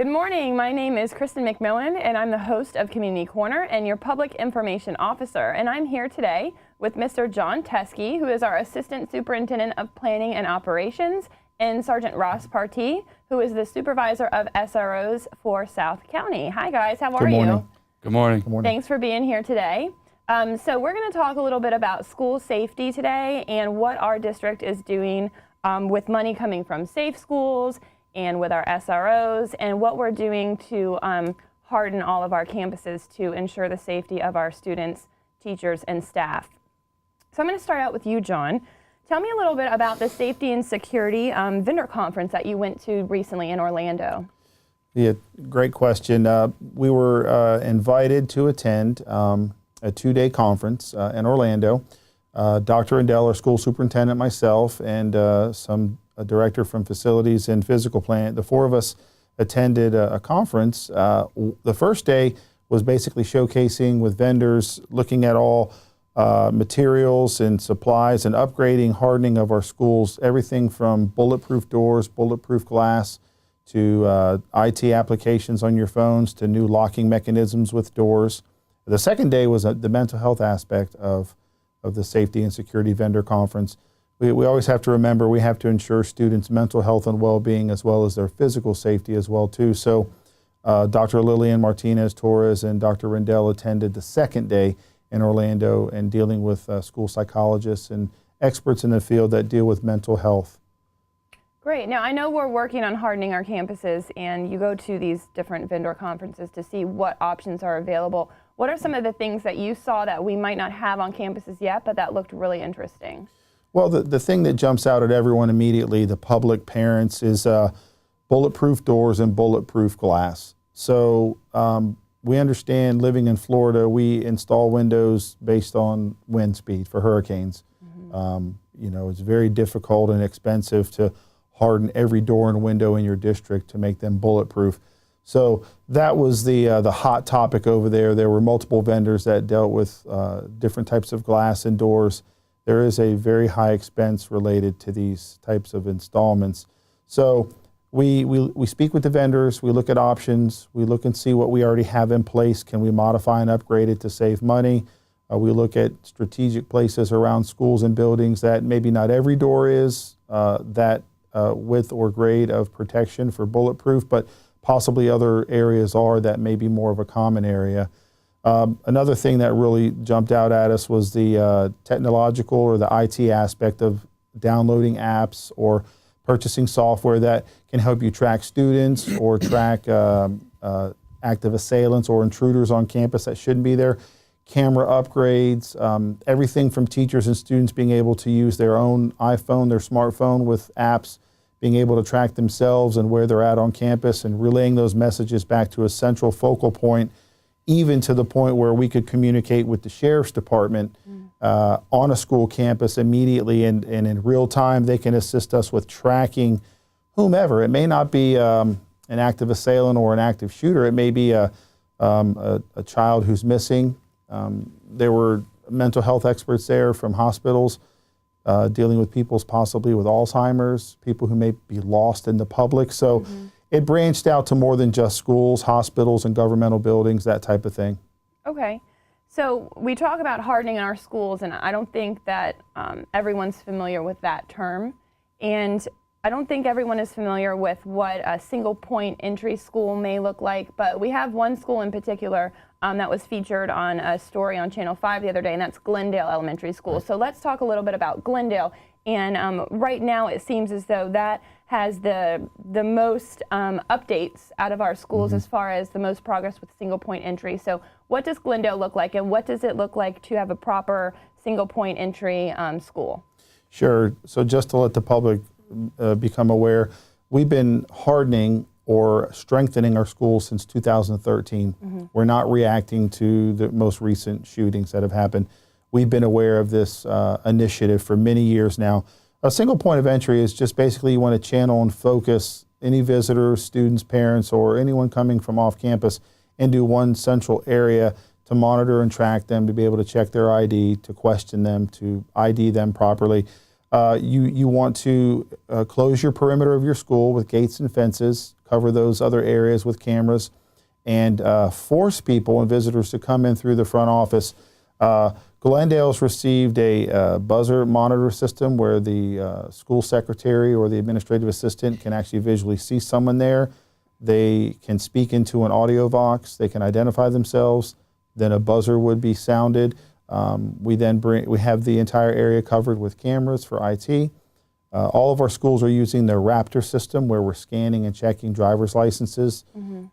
Good morning. My name is Cristen McMillan, and I'm the host of Community Corner and your Public Information Officer. And I'm here today with Mr. Jon Teske, who is our Assistant Superintendent of Planning and Operations, and Sergeant Ross Partee, who is the Supervisor of SROs for South County. Hi, guys. How are you? Good morning. Good morning. Thanks for being here today. So we're going to talk a little bit about school safety today and what our district is doing with money coming from Safe Schools and with our SROs, and what we're doing to harden all of our campuses to ensure the safety of our students, teachers, and staff. So I'm going to start out with you, Jon. Tell me a little bit about the safety and security vendor conference that you went to recently in Orlando. Yeah, great question. We were invited to attend a two-day conference in Orlando. Dr. Rendell, our school superintendent, myself, and a director from facilities and physical plant. The four of us attended a conference. The first day was basically showcasing with vendors, looking at all materials and supplies and upgrading, hardening of our schools, everything from bulletproof doors, bulletproof glass, to IT applications on your phones, to new locking mechanisms with doors. The second day was the mental health aspect of the safety and security vendor conference. We always have to remember we have to ensure students' mental health and well-being as well as their physical safety as well too. So Dr. Lillian Martinez-Torres and Dr. Rendell attended the second day in Orlando and dealing with school psychologists and experts in the field that deal with mental health. Great. Now, I know we're working on hardening our campuses, and you go to these different vendor conferences to see what options are available. What are some of the things that you saw that we might not have on campuses yet, but that looked really interesting? Well, the thing that jumps out at everyone immediately, the public, parents, is bulletproof doors and bulletproof glass. So we understand living in Florida, we install windows based on wind speed for hurricanes. You know, it's very difficult and expensive to harden every door and window in your district to make them bulletproof. So that was the hot topic over there. There were multiple vendors that dealt with different types of glass and doors. There is a very high expense related to these types of installments. So we speak with the vendors, we look at options, we look and see what we already have in place. Can we modify and upgrade it to save money? We look at strategic places around schools and buildings that maybe not every door is that width or grade of protection for bulletproof, but possibly other areas are that may be more of a common area. Another thing that really jumped out at us was the technological or the IT aspect of downloading apps or purchasing software that can help you track students or track active assailants or intruders on campus that shouldn't be there. Camera upgrades, everything from teachers and students being able to use their own iPhone, their smartphone with apps, being able to track themselves and where they're at on campus and relaying those messages back to a central focal point, even to the point where we could communicate with the sheriff's department on a school campus immediately, and in real time they can assist us with tracking whomever. It may not be an active assailant or an active shooter. It may be a child who's missing. There were mental health experts there from hospitals dealing with people possibly with Alzheimer's, people who may be lost in the public. So it branched out to more than just schools, hospitals, and governmental buildings, that type of thing. Okay. So we talk about hardening our schools, and I don't think that everyone's familiar with that term. And I don't think everyone is familiar with what a single point entry school may look like, but we have one school in particular that was featured on a story on Channel 5 the other day, and that's Glendale Elementary School. So let's talk a little bit about Glendale. And right now it seems as though that has the most updates out of our schools as far as the most progress with single point entry. So what does Glendale look like, and what does it look like to have a proper single point entry school? Sure. So just to let the public become aware, we've been hardening or strengthening our schools since 2013. We're not reacting to the most recent shootings that have happened. We've been aware of this initiative for many years now. A single point of entry is just basically you want to channel and focus any visitors, students, parents, or anyone coming from off campus into one central area to monitor and track them, to be able to check their ID, to question them, to ID them properly. You want to close your perimeter of your school with gates and fences, cover those other areas with cameras, and force people and visitors to come in through the front office. Glendale's received a buzzer monitor system where the school secretary or the administrative assistant can actually visually see someone there. They can speak into an audio box. They can identify themselves. Then a buzzer would be sounded. We have the entire area covered with cameras for IT. All of our schools are using the Raptor system where we're scanning and checking driver's licenses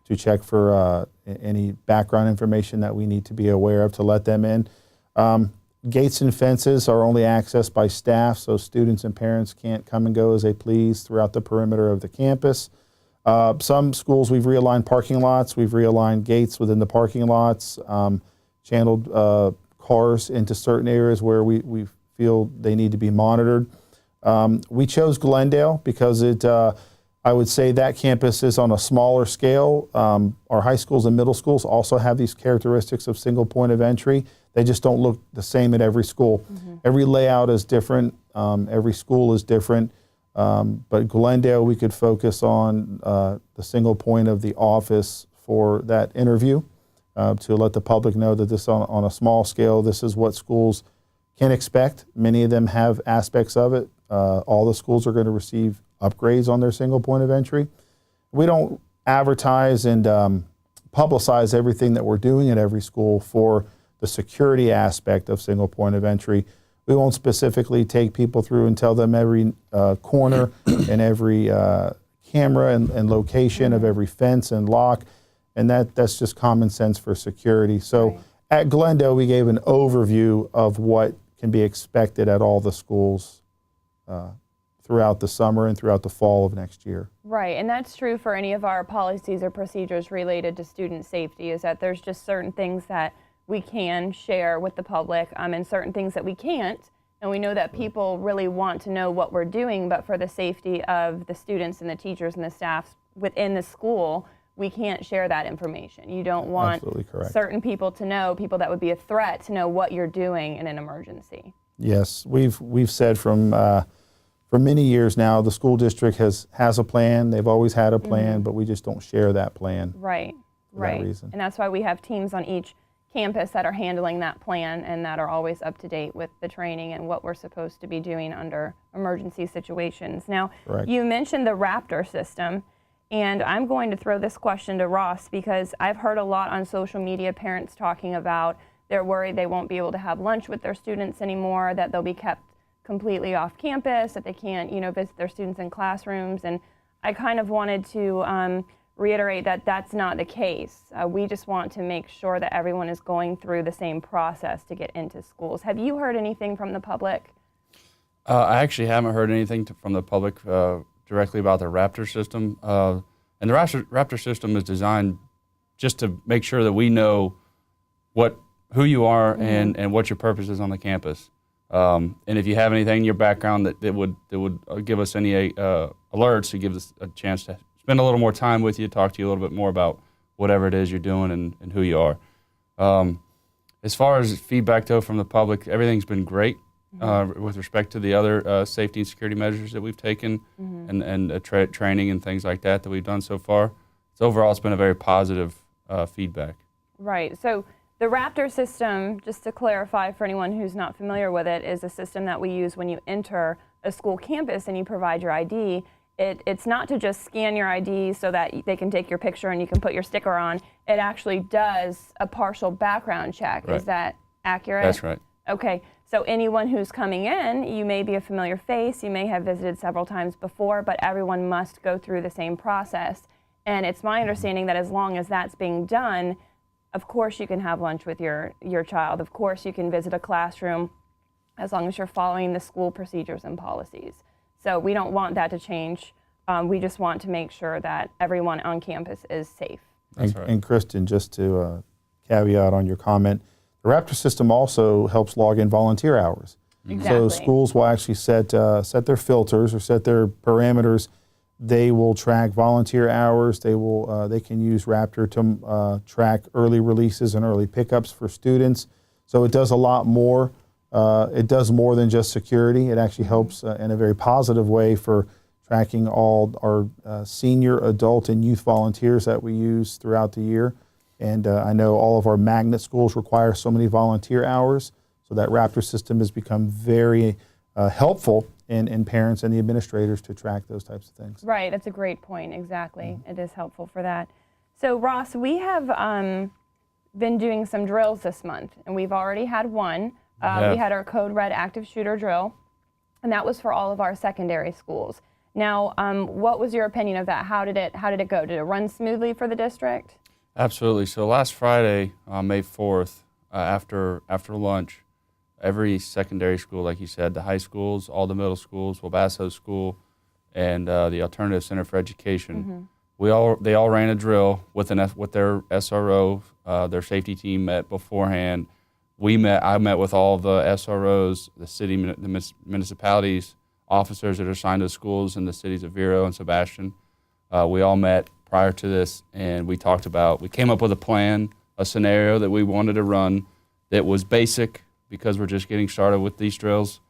to check for any background information that we need to be aware of to let them in. Gates and fences are only accessed by staff, so students and parents can't come and go as they please throughout the perimeter of the campus. Some schools we've realigned parking lots, we've realigned gates within the parking lots, channeled cars into certain areas where we feel they need to be monitored. We chose Glendale because I would say that campus is on a smaller scale. Our high schools and middle schools also have these characteristics of single point of entry. They just don't look the same at every school. Every layout is different. Every school is different. But Glendale, we could focus on the single point of the office for that interview to let the public know that this on a small scale, this is what schools can expect. Many of them have aspects of it. All the schools are going to receive upgrades on their single point of entry. We don't advertise and publicize everything that we're doing at every school for the security aspect of single point of entry. We won't specifically take people through and tell them every corner and every camera and location of every fence and lock, and that's just common sense for security. So at Glendale, we gave an overview of what can be expected at all the schools throughout the summer and throughout the fall of next year. Right, and that's true for any of our policies or procedures related to student safety, is that there's just certain things that we can share with the public and certain things that we can't. And we know that people really want to know what we're doing, but for the safety of the students and the teachers and the staff within the school, we can't share that information. You don't want certain people to know, people that would be a threat, to know what you're doing in an emergency. Yes, we've said for many years now, the school district has a plan. They've always had a plan, but we just don't share that plan. Right, right. And that's why we have teams on each campus that are handling that plan and that are always up to date with the training and what we're supposed to be doing under emergency situations. Now, you mentioned the Raptor system, and I'm going to throw this question to Ross because I've heard a lot on social media parents talking about they're worried they won't be able to have lunch with their students anymore, that they'll be kept completely off campus, that they can't, visit their students in classrooms. And I kind of wanted to reiterate that that's not the case. We just want to make sure that everyone is going through the same process to get into schools. Have you heard anything from the public? I actually haven't heard anything from the public directly about the Raptor system. And the Raptor system is designed just to make sure that we know who you are and what your purpose is on the campus. And if you have anything in your background that would give us any alerts, to give us a chance to spend a little more time with you, talk to you a little bit more about whatever it is you're doing and who you are. As far as feedback, though, from the public, everything's been great with respect to the other safety and security measures that we've taken and training and things like that we've done so far. So overall, it's been a very positive feedback. Right. So the Raptor system, just to clarify for anyone who's not familiar with it, is a system that we use when you enter a school campus and you provide your ID. It's not to just scan your ID so that they can take your picture and you can put your sticker on. It actually does a partial background check. Is that accurate? That's right. Okay, so anyone who's coming in, you may be a familiar face, you may have visited several times before, but everyone must go through the same process. And it's my understanding that as long as that's being done, of course you can have lunch with your child. Of course you can visit a classroom as long as you're following the school procedures and policies. So we don't want that to change. We just want to make sure that everyone on campus is safe. That's right. And Cristen, just to caveat on your comment, the Raptor system also helps log in volunteer hours. Exactly. So schools will actually set their filters or set their parameters. They will track volunteer hours. They can use Raptor to track early releases and early pickups for students. So it does a lot more It does more than just security. It actually helps in a very positive way for tracking all our senior, adult, and youth volunteers that we use throughout the year. And I know all of our magnet schools require so many volunteer hours, so that Raptor system has become very helpful in parents and the administrators to track those types of things. Right, that's a great point, exactly. It is helpful for that. So Ross, we have been doing some drills this month, and we've already had one. We had our Code Red active shooter drill, and that was for all of our secondary schools. Now, what was your opinion of that? How did it go? Did it run smoothly for the district? Absolutely. So last Friday, May 4th, after lunch, every secondary school, like you said, the high schools, all the middle schools, Wabasso School, and the Alternative Center for Education, they all ran a drill with their SRO. Their safety team met beforehand. I met with all the SROs, the municipalities, officers that are assigned to the schools in the cities of Vero and Sebastian. We all met prior to this, and we came up with a plan, a scenario that we wanted to run that was basic because we're just getting started with these drills,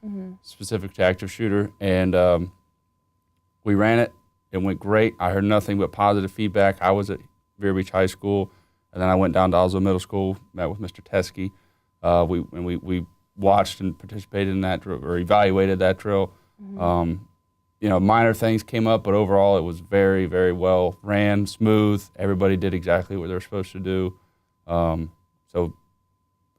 specific to active shooter. And we ran it. It went great. I heard nothing but positive feedback. I was at Vero Beach High School, and then I went down to Oslo Middle School, met with Mr. Teske. We watched and participated in that drill, or evaluated that drill. Minor things came up, but overall it was very, very well ran, smooth. Everybody did exactly what they were supposed to do. So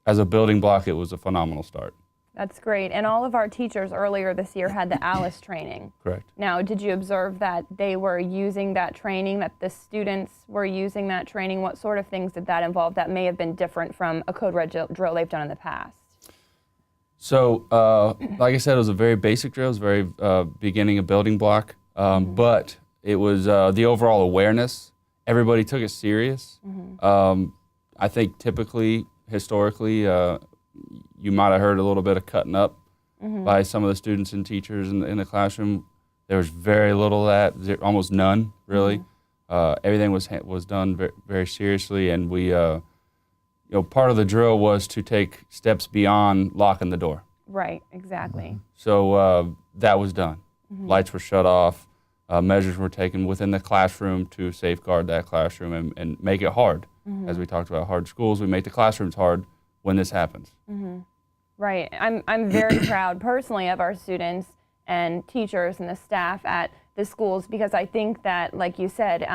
as a building block, it was a phenomenal start. That's great. And all of our teachers earlier this year had the ALICE training. Correct. Now, did you observe that they were using that training, that the students were using that training? What sort of things did that involve that may have been different from a Code Red drill they've done in the past? So, like I said, it was a very basic drill. It was very beginning a building block, but it was the overall awareness. Everybody took it serious. I think typically, historically, you might have heard a little bit of cutting up by some of the students and teachers in the classroom. There was very little of that, almost none, really. Everything was done very, very seriously, and we. Part of the drill was to take steps beyond locking the door. Right, exactly. So that was done. Lights were shut off. Measures were taken within the classroom to safeguard that classroom and make it hard. As we talked about hard schools, we make the classrooms hard when this happens. Right. I'm very proud personally of our students and teachers and the staff at the schools, because I think that, like you said,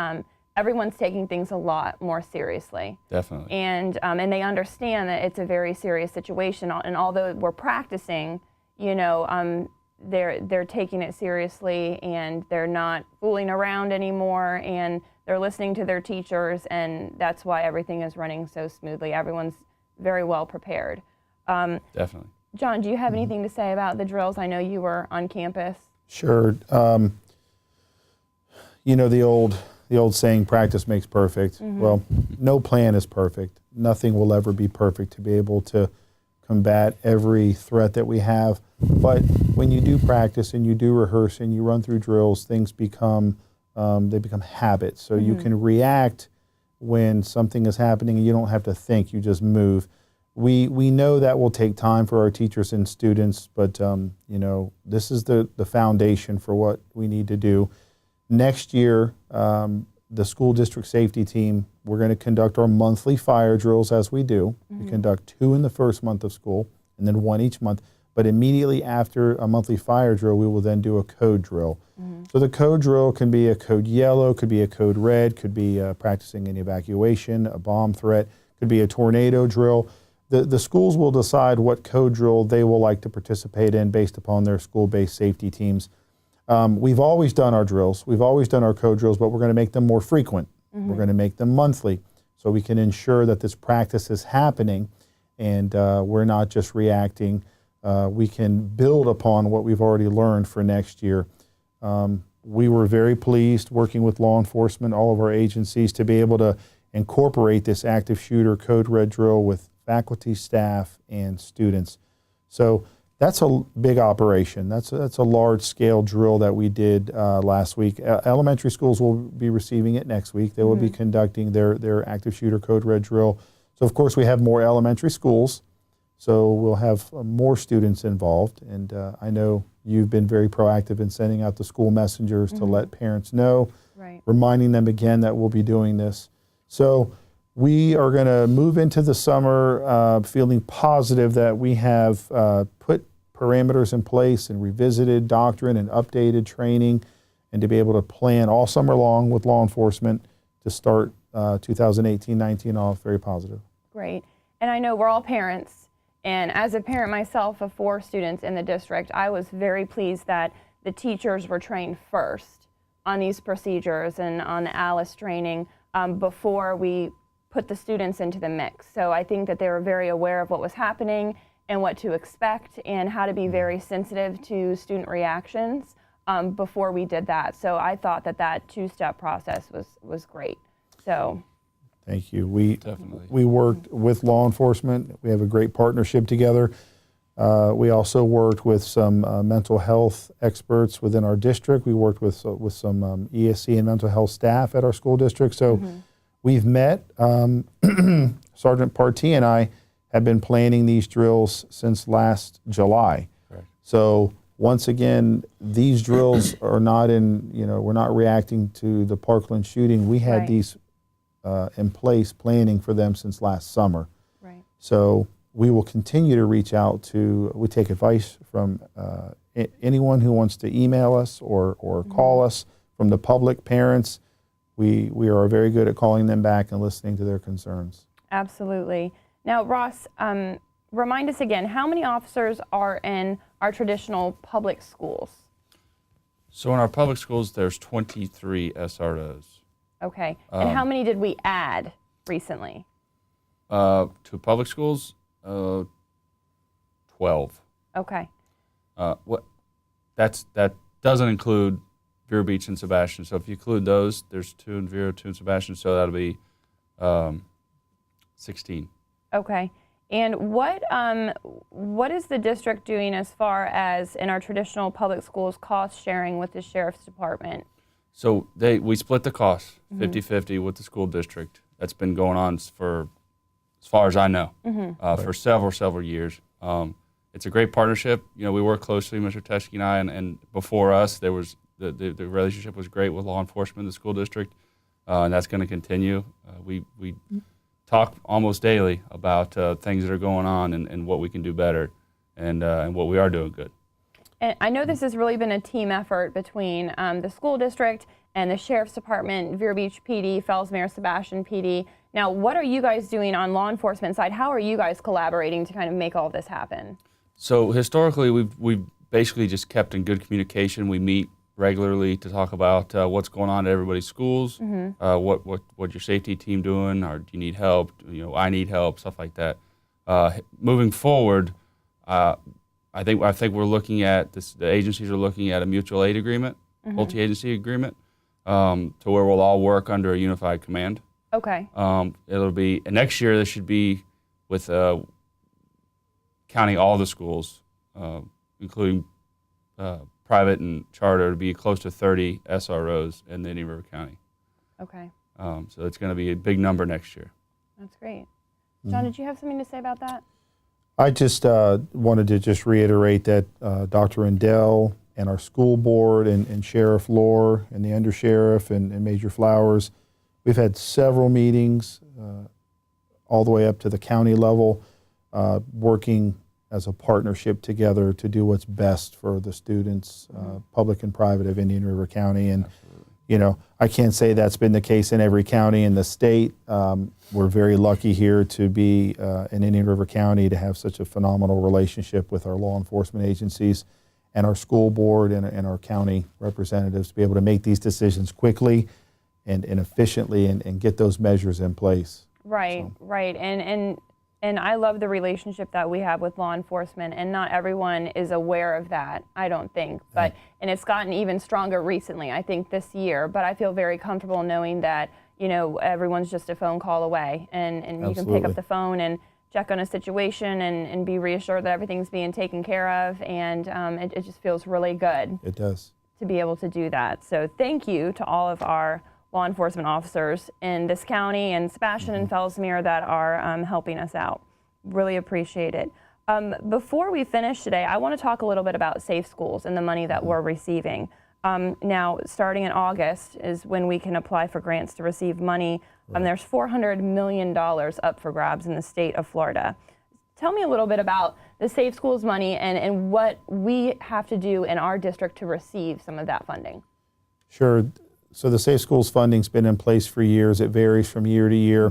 everyone's taking things a lot more seriously. Definitely. And they understand that it's a very serious situation. And although we're practicing, they're taking it seriously, and they're not fooling around anymore, and they're listening to their teachers, and that's why everything is running so smoothly. Everyone's very well prepared. Definitely. Jon, do you have anything to say about the drills? I know you were on campus. Sure. The old saying, practice makes perfect. Well, no plan is perfect. Nothing will ever be perfect to be able to combat every threat that we have. But when you do practice and you do rehearse and you run through drills, things become habits. So you can react when something is happening and you don't have to think, you just move. We know that will take time for our teachers and students, but this is the foundation for what we need to do. Next year, the school district safety team, we're going to conduct our monthly fire drills as we do. We conduct 2 in the first month of school and then 1 each month. But immediately after a monthly fire drill, we will then do a code drill. So the code drill can be a code yellow, could be a code red, could be practicing an evacuation, a bomb threat, could be a tornado drill. The schools will decide what code drill they will like to participate in based upon their school-based safety teams. We've always done our drills. We've always done our code drills, but we're going to make them more frequent. We're going to make them monthly so we can ensure that this practice is happening and we're not just reacting. We can build upon what we've already learned for next year. We were very pleased working with law enforcement, all of our agencies, to be able to incorporate this active shooter code red drill with faculty, staff, and students. So that's a big operation. That's a large-scale drill that we did last week. Elementary schools will be receiving it next week. They will be conducting their active shooter code red drill. So, of course, we have more elementary schools. So we'll have more students involved, and I know you've been very proactive in sending out the school messengers to let parents know, Right. reminding them again that we'll be doing this. So we are going to move into the summer feeling positive that we have put parameters in place and revisited doctrine and updated training, and to be able to plan all summer long with law enforcement to start 2018-19 off very positive. Great. And I know we're all parents, and as a parent myself of 4 students in the district, I was very pleased that the teachers were trained first on these procedures and on the ALICE training before we put the students into the mix. So I think that they were very aware of what was happening and what to expect and how to be very sensitive to student reactions before we did that. So I thought that that 2-step process was great. So. Thank you. Definitely. We worked with law enforcement. We have a great partnership together. We also worked with some mental health experts within our district. We worked with some ESC and mental health staff at our school district. So we've met. Sergeant Partee and I have been planning these drills since last July. Correct. So once again, these drills are not we're not reacting to the Parkland shooting. We had Right. these in place, planning for them since last summer. Right. So we will continue to reach out we take advice from anyone who wants to email us or call us, from the public, parents. We are very good at calling them back and listening to their concerns. Absolutely. Now, Ross, remind us again, how many officers are in our traditional public schools? So in our public schools, there's 23 SROs. Okay. And how many did we add recently? To public schools, 12. Okay. That doesn't include Vero Beach and Sebastian. So if you include those, there's 2 in Vero, 2 in Sebastian. So that'll be 16. Okay. And what is the district doing as far as in our traditional public schools cost sharing with the sheriff's department? So we split the costs 50-50 with the school district. That's been going on for, as far as I know, for several years. It's a great partnership. We work closely, Mr. Teske and I, and before us, there was the relationship was great with law enforcement, the school district, and that's going to continue. We talk almost daily about things that are going on and what we can do better, and what we are doing good. And I know this has really been a team effort between the school district and the sheriff's department, Vero Beach PD, Fellsmere, Sebastian PD. Now, what are you guys doing on law enforcement side? How are you guys collaborating to kind of make all this happen? So historically, we've basically just kept in good communication. We meet regularly to talk about what's going on at everybody's schools, what your safety team doing, or do you need help? I need help, stuff like that. Moving forward, I think we're looking at this. The agencies are looking at a mutual aid agreement, multi-agency agreement, to where we'll all work under a unified command. Okay. It'll be next year. This should be with counting all the schools, including private and charter, to be close to 30 SROs in the Indian River County. Okay. So it's going to be a big number next year. That's great. John, did you have something to say about that? I just wanted to just reiterate that Dr. Rendell and our school board and Sheriff Lohr and the undersheriff and Major Flowers, we've had several meetings all the way up to the county level, working as a partnership together to do what's best for the students, public and private, of Indian River County. And I can't say that's been the case in every county in the state. We're very lucky here to be in Indian River County, to have such a phenomenal relationship with our law enforcement agencies and our school board and our county representatives, to be able to make these decisions quickly and efficiently and get those measures in place. Right, right. And I love the relationship that we have with law enforcement, and not everyone is aware of that, I don't think. But and it's gotten even stronger recently, I think, this year. But I feel very comfortable knowing that, everyone's just a phone call away, and you can pick up the phone and check on a situation and be reassured that everything's being taken care of, and it just feels really good. It does. To be able to do that. So thank you to all of our law enforcement officers in this county and Sebastian and Fellsmere that are helping us out. Really appreciate it. Before we finish today, I want to talk a little bit about Safe Schools and the money that we're receiving. Now, starting in August is when we can apply for grants to receive money. There's $400 million up for grabs in the state of Florida. Tell me a little bit about the Safe Schools money and what we have to do in our district to receive some of that funding. Sure. So the Safe Schools funding's been in place for years. It varies from year to year.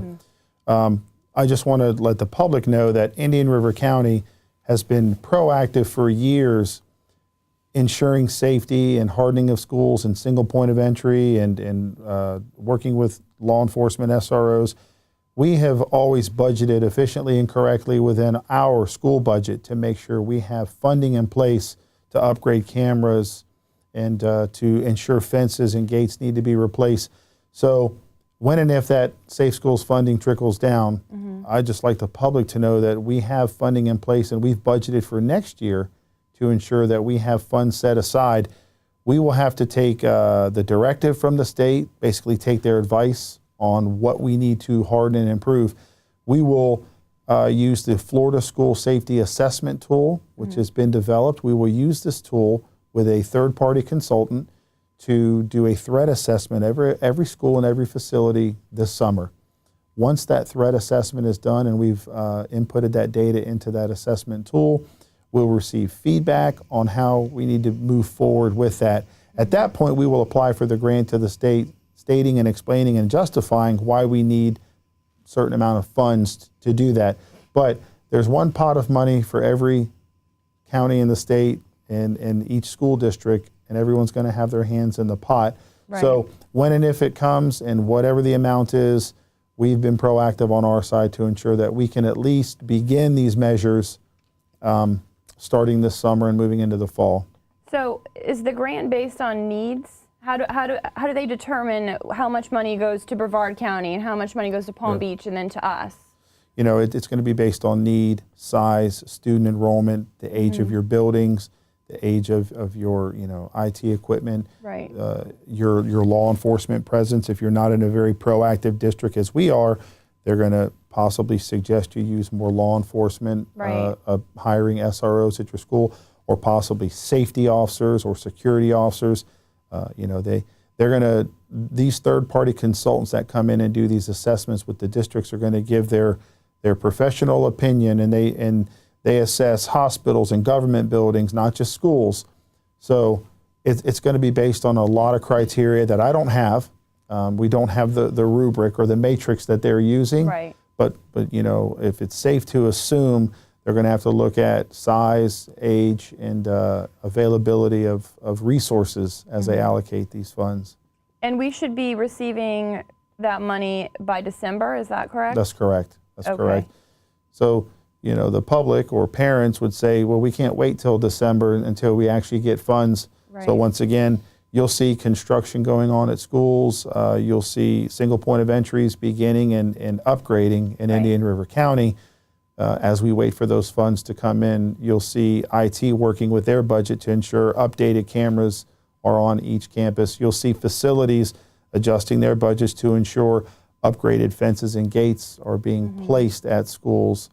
I just want to let the public know that Indian River County has been proactive for years ensuring safety and hardening of schools and single point of entry and working with law enforcement SROs. We have always budgeted efficiently and correctly within our school budget to make sure we have funding in place to upgrade cameras and to ensure fences and gates need to be replaced. So when and if that Safe Schools funding trickles down, I'd just like the public to know that we have funding in place and we've budgeted for next year to ensure that we have funds set aside. We will have to take the directive from the state, basically take their advice on what we need to harden and improve. We will use the Florida School Safety Assessment Tool, which has been developed. We will use this tool with a third-party consultant to do a threat assessment every school and every facility this summer. Once that threat assessment is done and we've inputted that data into that assessment tool, we'll receive feedback on how we need to move forward with that. At that point, we will apply for the grant to the state, stating and explaining and justifying why we need a certain amount of funds to do that. But there's one pot of money for every county in the state and each school district, and everyone's going to have their hands in the pot. Right. So when and if it comes and whatever the amount is, we've been proactive on our side to ensure that we can at least begin these measures starting this summer and moving into the fall. So is the grant based on needs? How do they determine how much money goes to Brevard County and how much money goes to Palm Beach and then to us? You know, it's going to be based on need, size, student enrollment, the age of your buildings, the age of your IT equipment, Right. Your law enforcement presence. If you're not in a very proactive district as we are, they're going to possibly suggest you use more law enforcement, Right. hiring SROs at your school, or possibly safety officers or security officers. They're going to, these third-party consultants that come in and do these assessments with the districts are going to give their professional opinion, and they assess hospitals and government buildings, not just schools. So it's going to be based on a lot of criteria that I don't have. We don't have the rubric or the matrix that they're using. Right. But if it's safe to assume, they're going to have to look at size, age, and availability of resources as they allocate these funds. And we should be receiving that money by December, is that correct? That's correct. That's Okay. correct. So, the public or parents would say, well, we can't wait till December until we actually get funds. Right. So once again, you'll see construction going on at schools. You'll see single point of entries beginning and upgrading in Right. Indian River County. As we wait for those funds to come in, you'll see IT working with their budget to ensure updated cameras are on each campus. You'll see facilities adjusting their budgets to ensure upgraded fences and gates are being placed at schools.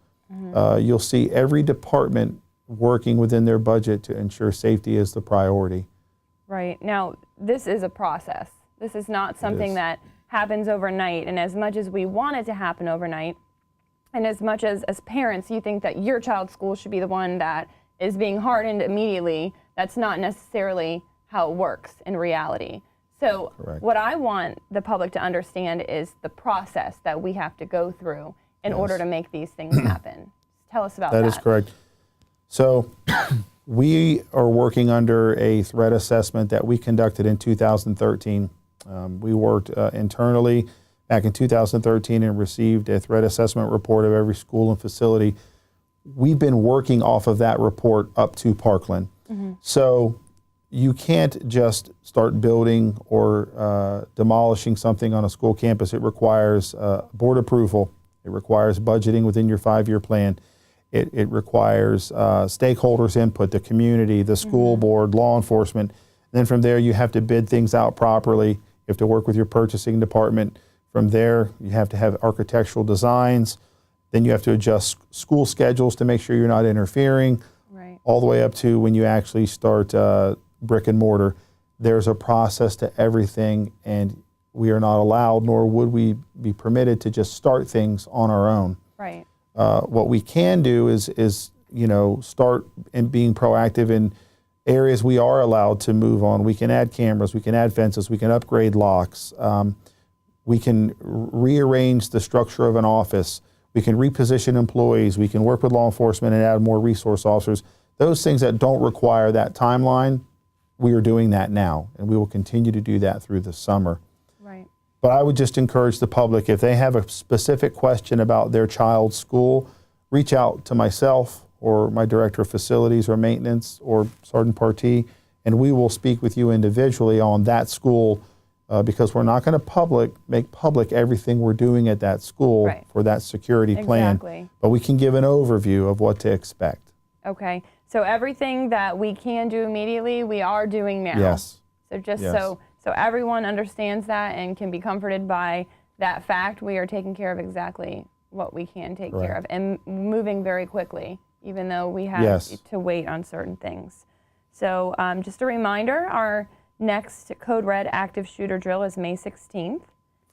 You'll see every department working within their budget to ensure safety is the priority. Right. Now, this is a process. This is not something that happens overnight. And as much as we want it to happen overnight, and as much as parents, you think that your child's school should be the one that is being hardened immediately, that's not necessarily how it works in reality. So Correct. what I want the public to understand is the process that we have to go through in order to make these things happen. Tell us about that. That is correct. So we are working under a threat assessment that we conducted in 2013. We worked internally back in 2013 and received a threat assessment report of every school and facility. We've been working off of that report up to Parkland. So you can't just start building or demolishing something on a school campus. It requires board approval. It requires budgeting within your 5-year plan. It requires stakeholders' input, the community, the school board, law enforcement. And then from there, you have to bid things out properly. You have to work with your purchasing department. From there, you have to have architectural designs. Then you have to adjust school schedules to make sure you're not interfering, Right. all the way up to when you actually start brick and mortar. There's a process to everything, and we are not allowed, nor would we be permitted to just start things on our own. Right. What we can do is start in being proactive in areas we are allowed to move on. We can add cameras, we can add fences, we can upgrade locks, we can rearrange the structure of an office, we can reposition employees, we can work with law enforcement and add more resource officers. Those things that don't require that timeline, we are doing that now, and we will continue to do that through the summer. Right. But I would just encourage the public, if they have a specific question about their child's school, reach out to myself or my Director of Facilities or Maintenance or Sergeant Partee, and we will speak with you individually on that school, because we're not going to make public everything we're doing at that school Right. for that security plan. Exactly. But we can give an overview of what to expect. Okay. So everything that we can do immediately, we are doing now. Yes. So just Yes. so everyone understands that and can be comforted by that fact, we are taking care of exactly what we can take care of, Correct. and moving very quickly, even though we have Yes. to wait on certain things. So just a reminder, our next Code Red active shooter drill is May 16th,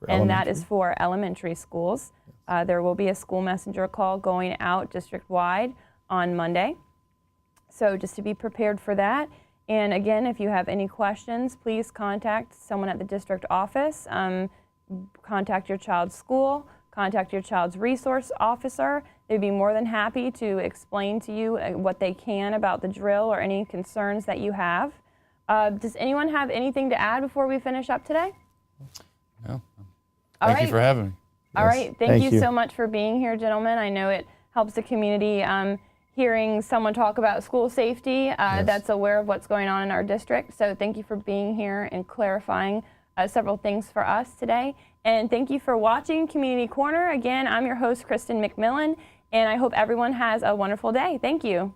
For and that elementary. is for elementary schools. There will be a school messenger call going out district-wide on Monday. So just to be prepared for that. And again, if you have any questions, please contact someone at the district office, contact your child's school, contact your child's resource officer. They'd be more than happy to explain to you what they can about the drill or any concerns that you have. Does anyone have anything to add before we finish up today? No. All Thank you right. for having me. All Yes. right, thank you so much for being here, gentlemen. I know it helps the community hearing someone talk about school safety that's aware of what's going on in our district. So thank you for being here and clarifying several things for us today. And thank you for watching Community Corner. Again, I'm your host, Cristen McMillan, and I hope everyone has a wonderful day. Thank you.